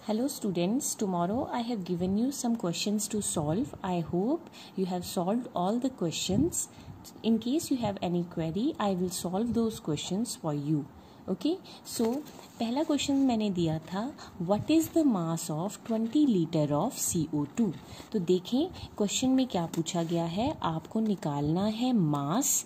Hello students, tomorrow I have given you some questions to solve. I hope you have solved all the questions. In case you have any query, I will solve those questions for you. Okay, so पहला question मैंने दिया था what is the mass of 20 litre of CO2। तो देखें question में क्या पूछा गया है, आपको निकालना है मास।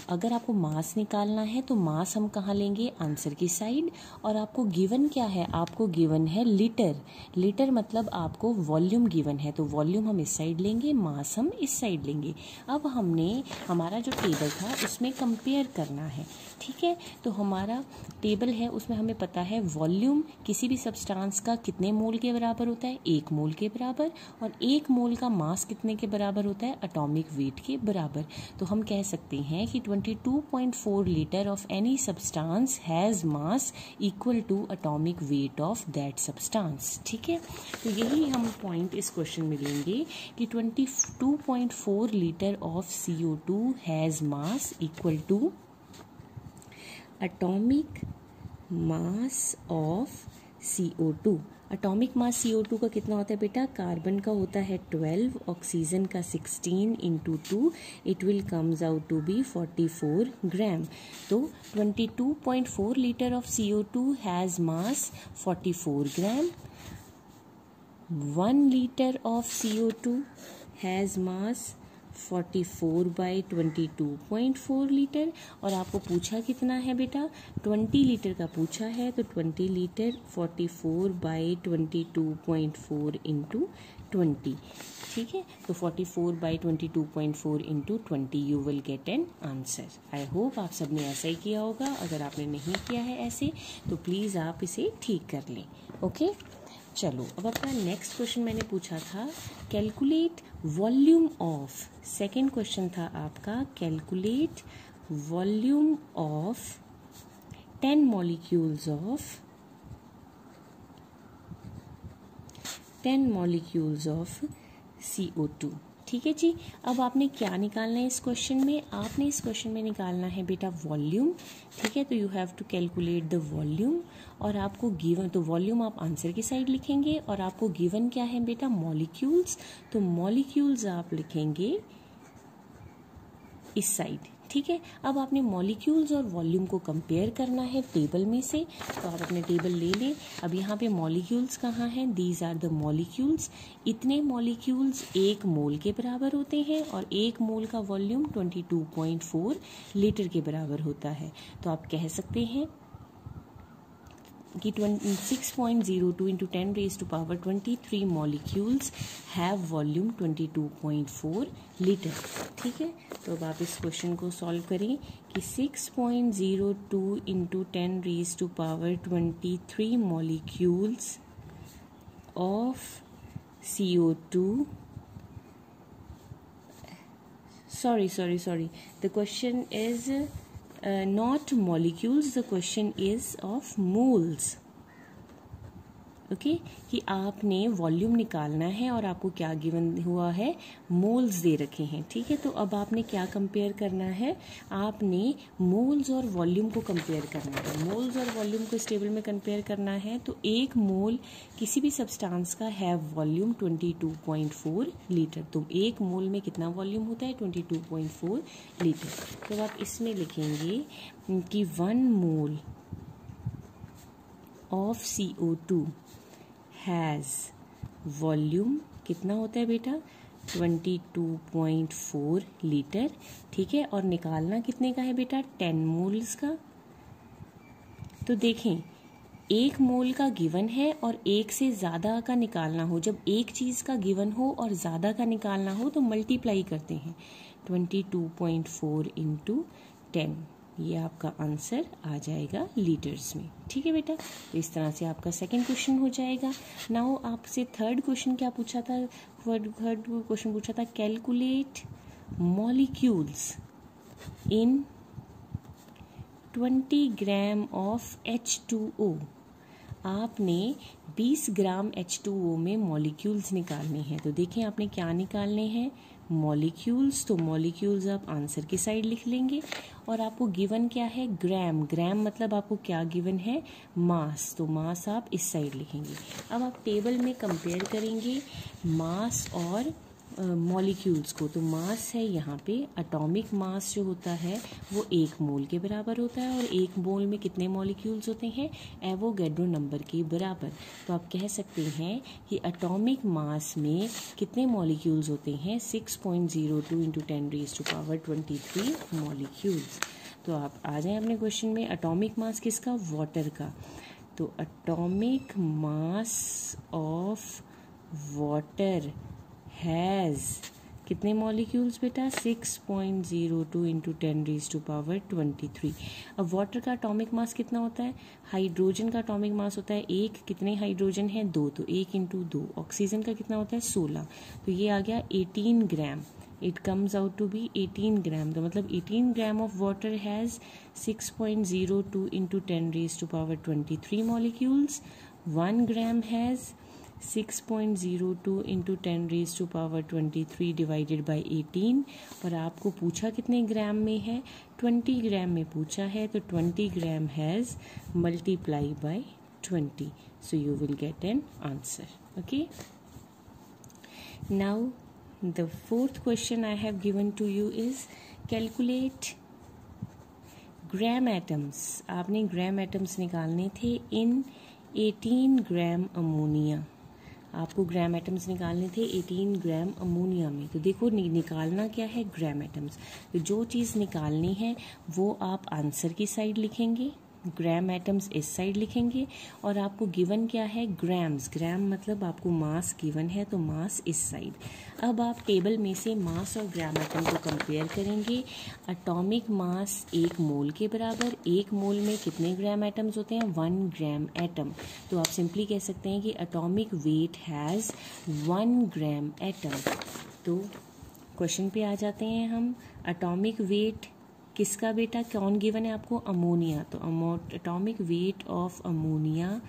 अगर आपको मास निकालना है तो मास हम कहाँ लेंगे, आंसर की साइड। और आपको गिवन क्या है, आपको गिवन है लीटर। लीटर मतलब आपको वॉल्यूम गिवन है, तो वॉल्यूम हम इस साइड लेंगे, मास हम इस साइड लेंगे। अब हमने हमारा जो टेबल था उसमें कंपेयर करना है, ठीक है। तो हमारा टेबल है उसमें हमें पता है वॉल्यूम किसी भी सब्सटेंस का कितने मोल के बराबर होता है, 1 मोल के बराबर। और 1 मोल का मास कितने के बराबर होता है, एटॉमिक वेट के बराबर। तो हम कह सकते हैं कि 22.4 litre of any substance has mass equal to atomic weight of that substance, ठीक है। तो यही हम पॉइंट इस क्वेश्चन में लेंगे कि 22.4 litre of CO2 has mass equal to atomic mass of CO2। Atomic mass CO2 का कितना होता है बेटा, कार्बन का होता है 12, ऑक्सीजन का 16 into 2, it will comes out to be 44 gram. तो 22.4 litre of CO2 has mass 44 gram. 1 litre of CO2 has mass 44 by 22.4 litre. और आपको पूछा कितना है बेटा, 20 लीटर का पूछा है, तो 20 लीटर 44 बाई 22.4 इंटू 20, ठीक है। तो 44 by 22.4 into 20 you will get an answer. I hope आप सबने ऐसा ही किया होगा। अगर आपने नहीं किया है ऐसे तो प्लीज़ आप इसे ठीक कर लें। ओके, चलो अब अपना नेक्स्ट क्वेश्चन मैंने पूछा था calculate volume of. Second question था आपका calculate volume of 10 molecules of CO2, ठीक है जी। अब आपने क्या निकालना है इस क्वेश्चन में, आपने इस क्वेश्चन में निकालना है बेटा वॉल्यूम, ठीक है। तो you have to calculate the volume. और आपको गिवन, तो वॉल्यूम आप आंसर की साइड लिखेंगे और आपको गिवन क्या है बेटा, मॉलिक्यूल्स। तो मॉलिक्यूल्स आप लिखेंगे इस साइड, ठीक है। अब आपने मॉलिक्यूल्स और वॉल्यूम को कंपेयर करना है टेबल में से, तो आप अपने टेबल ले लें। अब यहाँ पे मॉलिक्यूल्स कहाँ हैं, दीज आर द मॉलिक्यूल्स। इतने मॉलिक्यूल्स 1 मोल के बराबर होते हैं और 1 मोल का वॉल्यूम 22.4 लीटर के बराबर होता है। तो आप कह सकते हैं कि 6.02 into 10 raise to power 23 molecules have volume 22.4 litre, ठीक है। तो अब आप इस क्वेश्चन को सॉल्व करें कि 6.02 into 10 raise to power 23 molecules of CO2 sorry the question is not molecules, the question is of moles, okay कि आपने वॉल्यूम निकालना है और आपको क्या गिवन हुआ है, मोल्स दे रखे हैं, ठीक है। तो अब आपने क्या कंपेयर करना है, आपने मोल्स और वॉल्यूम को कंपेयर करना है। मोल्स और वॉल्यूम को इस टेबल में कंपेयर करना है। तो 1 मोल किसी भी सब्सटेंस का हैव वॉल्यूम 22.4 लीटर। तो 1 मोल में कितना वॉल्यूम होता है, 22.4 लीटर। तो आप इसमें लिखेंगे कि 1 mole of CO2 has volume कितना होता है बेटा, 22.4 लीटर, ठीक है। और निकालना कितने का है बेटा, 10 मोल्स का। तो देखें 1 मोल का गिवन है और 1 से ज़्यादा का निकालना हो, जब एक चीज़ का गिवन हो और ज़्यादा का निकालना हो तो मल्टीप्लाई करते हैं, 22.4 इंटू 10, ये आपका आंसर आ जाएगा लीटर्स में, ठीक है बेटा। तो इस तरह से आपका सेकंड क्वेश्चन हो जाएगा। नाउ आपसे थर्ड क्वेश्चन क्या पूछा था, थर्ड क्वेश्चन पूछा था calculate molecules in 20 gram of H2O। आपने 20 ग्राम H2O में मॉलिक्यूल्स निकालने हैं। तो देखें आपने क्या निकालने हैं, मॉलिक्यूल्स, तो मॉलिक्यूल्स आप आंसर की साइड लिख लेंगे। और आपको गिवन क्या है, ग्राम, ग्राम मतलब आपको क्या गिवन है, मास, तो मास आप इस साइड लिखेंगे। अब आप टेबल में कंपेयर करेंगे मास और मॉलिक्यूल्स को, तो मास है यहाँ पे, एटॉमिक मास जो होता है वो 1 मोल के बराबर होता है, और 1 मोल में कितने मॉलिक्यूल्स होते हैं, एवोगैड्रो नंबर के बराबर। तो आप कह सकते हैं कि एटॉमिक मास में कितने मॉलिक्यूल्स होते हैं, 6.02 इंटू 10⁻23 मॉलिक्यूल्स। तो आप आ जाएं अपने क्वेश्चन में, एटॉमिक मास किसका, वाटर का। तो atomic mass of water has कितने मॉलिक्यूल्स बेटा, 6.02 इंटू 10⁻23। अब वाटर का एटॉमिक मास कितना होता है, हाइड्रोजन का एटॉमिक मास होता है 1, कितने हाइड्रोजन है 2, तो 1 इंटू 2। ऑक्सीजन का कितना होता है 16, तो ये आ गया 18 gram. It comes out to be 18 gram, तो मतलब 18 gram of water has 6.02 into 10⁻23 molecules. 1 gram has 6.02 into 10⁻23 divided by 18। और आपको पूछा कितने ग्राम में है, 20 ग्राम में पूछा है, तो 20 gram has multiply by 20, so you will get an answer. Okay, now the fourth question I have given to you is calculate gram atoms. आपने ग्राम एटम्स निकालने थे इन 18 ग्राम अमोनिया। आपको ग्राम एटम्स निकालने थे 18 ग्राम अमोनिया में। तो देखो निकालना क्या है, ग्राम एटम्स। तो जो चीज़ निकालनी है वो आप आंसर की साइड लिखेंगे, ग्राम एटम्स इस साइड लिखेंगे। और आपको गिवन क्या है, ग्राम्स, ग्राम मतलब आपको मास गिवन है, तो मास इस साइड। अब आप टेबल में से मास और ग्राम एटम को कंपेयर करेंगे। एटॉमिक मास 1 मोल के बराबर, 1 मोल में कितने ग्राम एटम्स होते हैं, 1 ग्राम एटम। तो आप सिंपली कह सकते हैं कि atomic weight has 1 gram atom. तो क्वेश्चन पे आ जाते हैं हम, एटॉमिक वेट किसका बेटा, कौन गिवन है आपको, अमोनिया। तो atomic weight of ammonia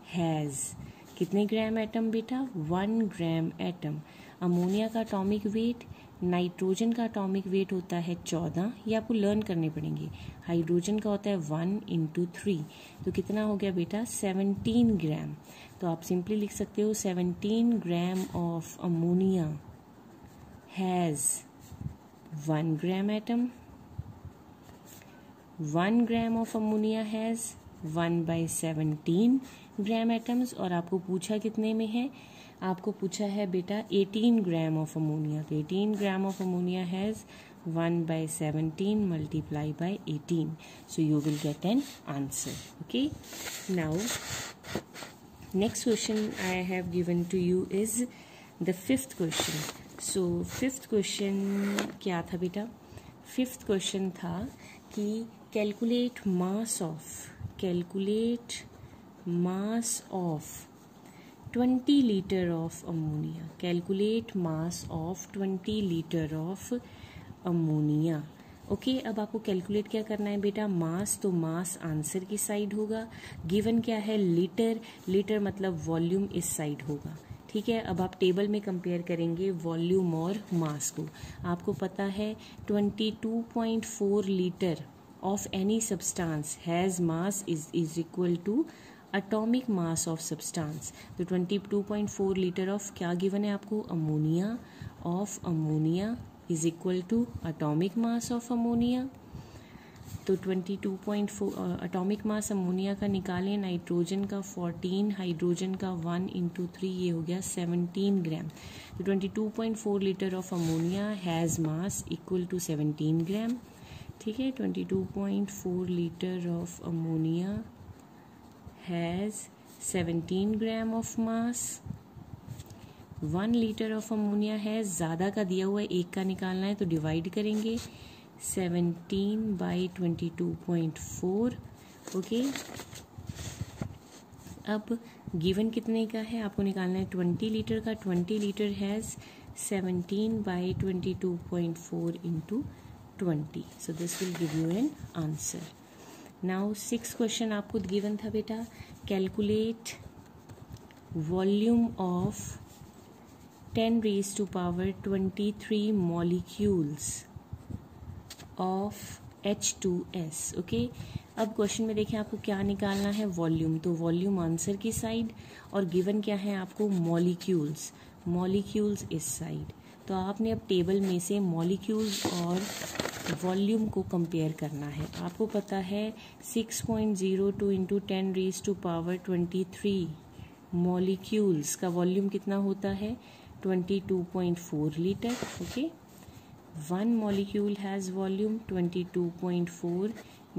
has कितने ग्राम एटम बेटा, 1 ग्राम एटम। अमोनिया का एटॉमिक वेट, नाइट्रोजन का एटॉमिक वेट होता है 14, ये आपको लर्न करने पड़ेंगे। हाइड्रोजन का होता है 1 इंटू 3, तो कितना हो गया बेटा, 17 ग्राम। तो आप सिंपली लिख सकते हो 17 gram of ammonia has 1 gram atom. 1 gram of ammonia has 1/17 gram atoms. और आपको पूछा कितने में है, आपको पूछा है बेटा 18 ग्राम ऑफ अमोनिया। तो 18 gram of ammonia has 1/17 multiply by 18, so you will get an answer. Okay, now next question I have given to you is the 5th question. So 5th question क्या था बेटा, 5th question था कि calculate mass of 20 litre of ammonia. Calculate mass of 20 litre of ammonia. Okay, अब आपको calculate क्या करना है बेटा, मास, तो मास आंसर की साइड होगा। गिवन क्या है, लीटर, लीटर मतलब वॉल्यूम इस साइड होगा। ठीक है, अब आप टेबल में कंपेयर करेंगे वॉल्यूम और मास को। आपको पता है 22.4 litre of any substance has mass is equal to atomic mass of substance। तो 22.4 लीटर ऑफ क्या गिवन है आपको, ammonia, of ammonia is equal to atomic mass of ammonia. तो 22.4 एटॉमिक मास अमोनिया का निकालें, नाइट्रोजन का 14, हाइड्रोजन का 1 into 3, ये हो गया 17 ग्राम। तो 22.4 litre of ammonia has mass equal to 17 gram. ठीक है, 22.4 litre of ammonia has 17 gram of mass. 1 litre of ammonia है, ज़्यादा का दिया हुआ है, 1 का निकालना है, तो डिवाइड करेंगे 17/22.4। ओके, अब गिवन कितने का है आपको निकालना है, 20 लीटर का। 20 litre has 17/22.4 into 20, so this will give you an answer. Now 6th question आपको गिवन था बेटा, calculate volume of 10 raised to power 23 molecules of H2S. Okay, अब क्वेश्चन में देखें आपको क्या निकालना है, वॉल्यूम. तो वॉल्यूम आंसर की साइड और गिवन क्या है आपको, मॉलिक्यूल्स. मॉलिक्यूल्स इस साइड. तो आपने अब टेबल में से मॉलिक्यूल्स और वॉल्यूम को कंपेयर करना है. आपको पता है 6.02 into 10 raise to power 23 molecules का वॉल्यूम कितना होता है, 22.4 litre. Okay, 1 molecule has volume 22.4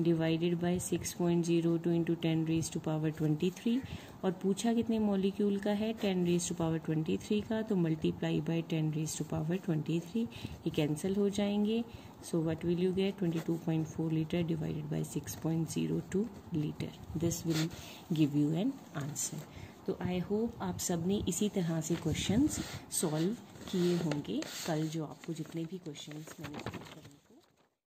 divided by 6.02 into 10 raised to power 23. और पूछा कितने मॉलिक्यूल का है, 10 raised to power 23 का, तो multiply by 10 raised to power 23. ये कैंसिल हो जाएंगे. So what will you get, 22.4 litre divided by 6.02 litre. This will give you an answer. तो आई होप आप सब ने इसी तरह से क्वेश्चंस सॉल्व किए होंगे कल जो आपको जितने भी क्वेश्चंस मैंने